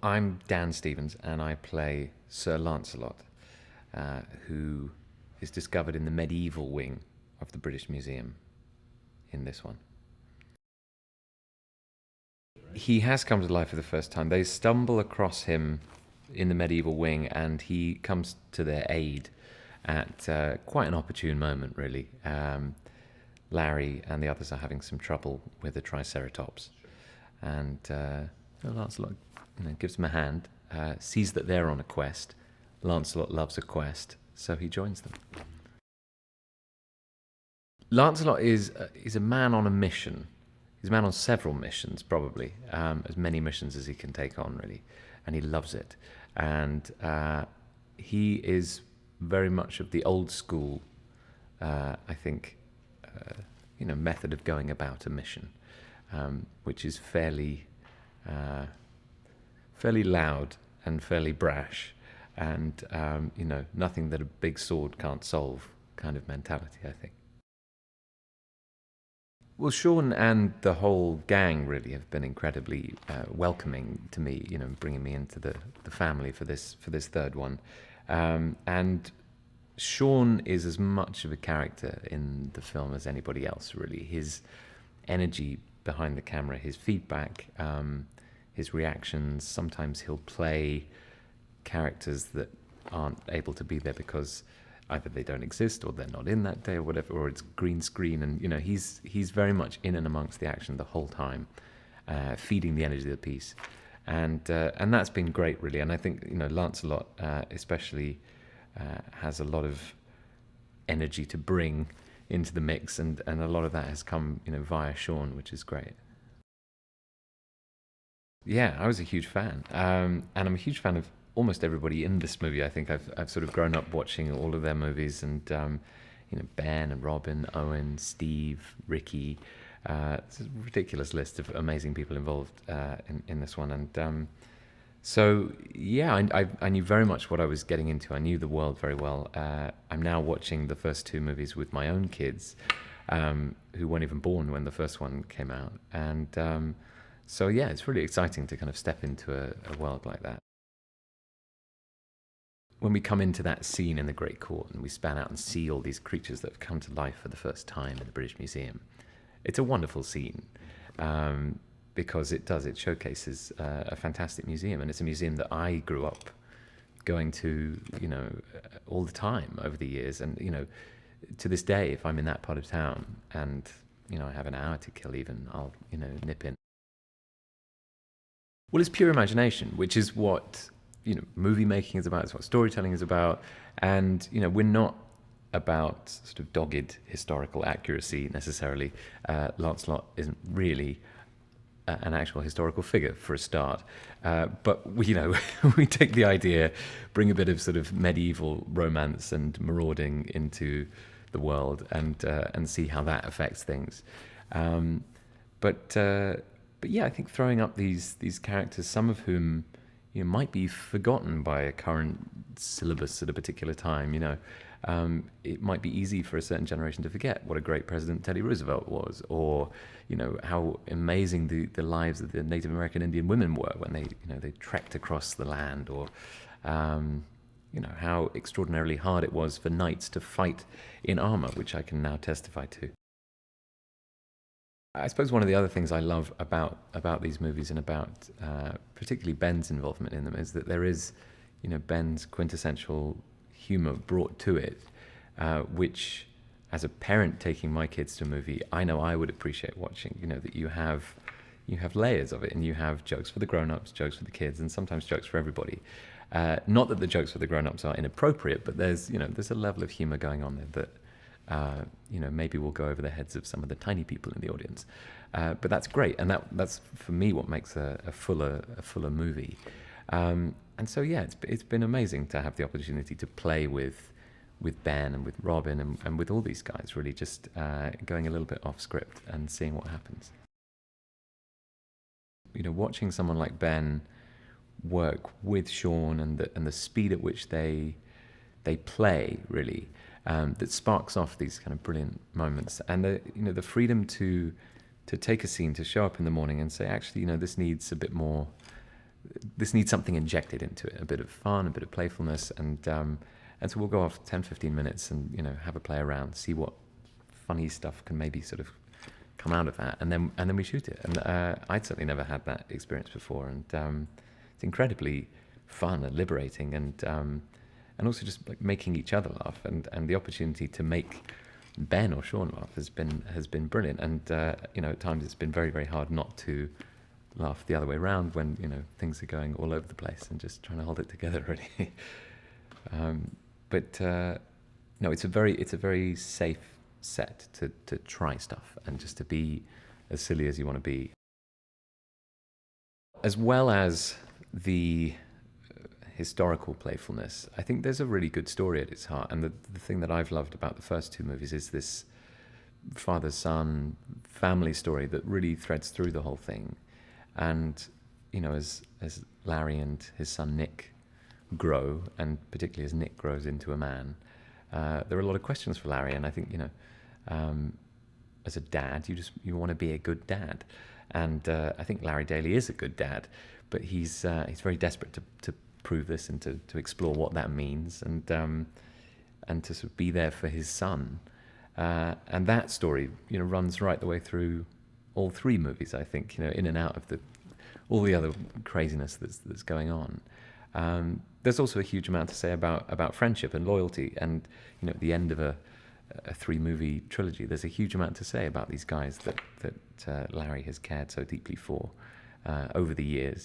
I'm Dan Stevens, and I play Sir Lancelot, who is discovered in the medieval wing of the British Museum in this one. He has come to life for the first time. They stumble across him in the medieval wing, and he comes to their aid at quite an opportune moment, really. Larry and the others are having some trouble with the Triceratops, and Lancelot, gives them a hand. Sees that they're on a quest. Lancelot loves a quest, so he joins them. Lancelot is a man on a mission. He's a man on several missions, probably as many missions as he can take on, really, and he loves it. And he is very much of the old school, I think, method of going about a mission, which is fairly loud and fairly brash, and nothing that a big sword can't solve kind of mentality, I think. Well, Sean and the whole gang really have been incredibly welcoming to me, bringing me into the family for this third one. And Sean is as much of a character in the film as anybody else, really. His energy behind the camera, his feedback, his reactions. Sometimes he'll play characters that aren't able to be there because either they don't exist or they're not in that day or whatever, or it's green screen. And he's very much in and amongst the action the whole time, feeding the energy of the piece, and that's been great, really. And I think Lancelot especially has a lot of energy to bring into the mix, and a lot of that has come via Sean, which is great. Yeah, I was a huge fan, and I'm a huge fan of almost everybody in this movie. I think I've sort of grown up watching all of their movies, and Ben and Robin, Owen, Steve, Ricky. It's a ridiculous list of amazing people involved in this one, and so yeah, I knew very much what I was getting into. I knew the world very well. I'm now watching the first two movies with my own kids, who weren't even born when the first one came out, and so yeah, it's really exciting to kind of step into a world like that. When we come into that scene in the Great Court and we span out and see all these creatures that have come to life for the first time in the British Museum, it's a wonderful scene, because it showcases a fantastic museum, and it's a museum that I grew up going to, all the time over the years, and to this day, if I'm in that part of town and I have an hour to kill, even I'll nip in. Well, it's pure imagination, which is what movie making is about. It's what storytelling is about, and we're not about sort of dogged historical accuracy necessarily. Lancelot isn't really an actual historical figure for a start, but we we take the idea, bring a bit of sort of medieval romance and marauding into the world, and see how that affects things. But yeah, I think throwing up these characters, some of whom might be forgotten by a current syllabus at a particular time. It might be easy for a certain generation to forget what a great president Teddy Roosevelt was, or how amazing the lives of the Native American Indian women were when they trekked across the land, or how extraordinarily hard it was for knights to fight in armor, which I can now testify to. I suppose one of the other things I love about these movies, and about particularly Ben's involvement in them, is that there is, Ben's quintessential humor brought to it, which, as a parent taking my kids to a movie, I know I would appreciate watching. That you have layers of it, and you have jokes for the grown-ups, jokes for the kids, and sometimes jokes for everybody. Not that the jokes for the grown-ups are inappropriate, but there's a level of humor going on there that maybe we'll go over the heads of some of the tiny people in the audience, but that's great, and that's for me what makes a fuller movie. And so yeah, it's been amazing to have the opportunity to play with Ben and with Robin and with all these guys, really just going a little bit off script and seeing what happens. Watching someone like Ben work with Sean, and the speed at which they play, really, that sparks off these kind of brilliant moments, and the freedom to take a scene, to show up in the morning and say, actually, this needs a bit more this needs something injected into it, a bit of fun, a bit of playfulness, and so we'll go off 10, 15 minutes and have a play around, see what funny stuff can maybe sort of come out of that, and then we shoot it. And I'd certainly never had that experience before, and it's incredibly fun and liberating, and also just like making each other laugh, and the opportunity to make Ben or Sean laugh has been brilliant. And at times it's been very, very hard not to laugh the other way around when things are going all over the place, and just trying to hold it together really. But no, it's a very safe set to try stuff and just to be as silly as you want to be, as well as the historical playfulness. I think there's a really good story at its heart, and the thing that I've loved about the first two movies is this father-son family story that really threads through the whole thing. And as Larry and his son Nick grow, and particularly as Nick grows into a man, there are a lot of questions for Larry. And I think as a dad, you want to be a good dad, and I think Larry Daly is a good dad, but he's very desperate to prove this and to explore what that means, and to sort of be there for his son, and that story runs right the way through all three movies. I think in and out of all the other craziness that's going on. There's also a huge amount to say about friendship and loyalty, and at the end of a 3-movie trilogy, there's a huge amount to say about these guys that Larry has cared so deeply for over the years.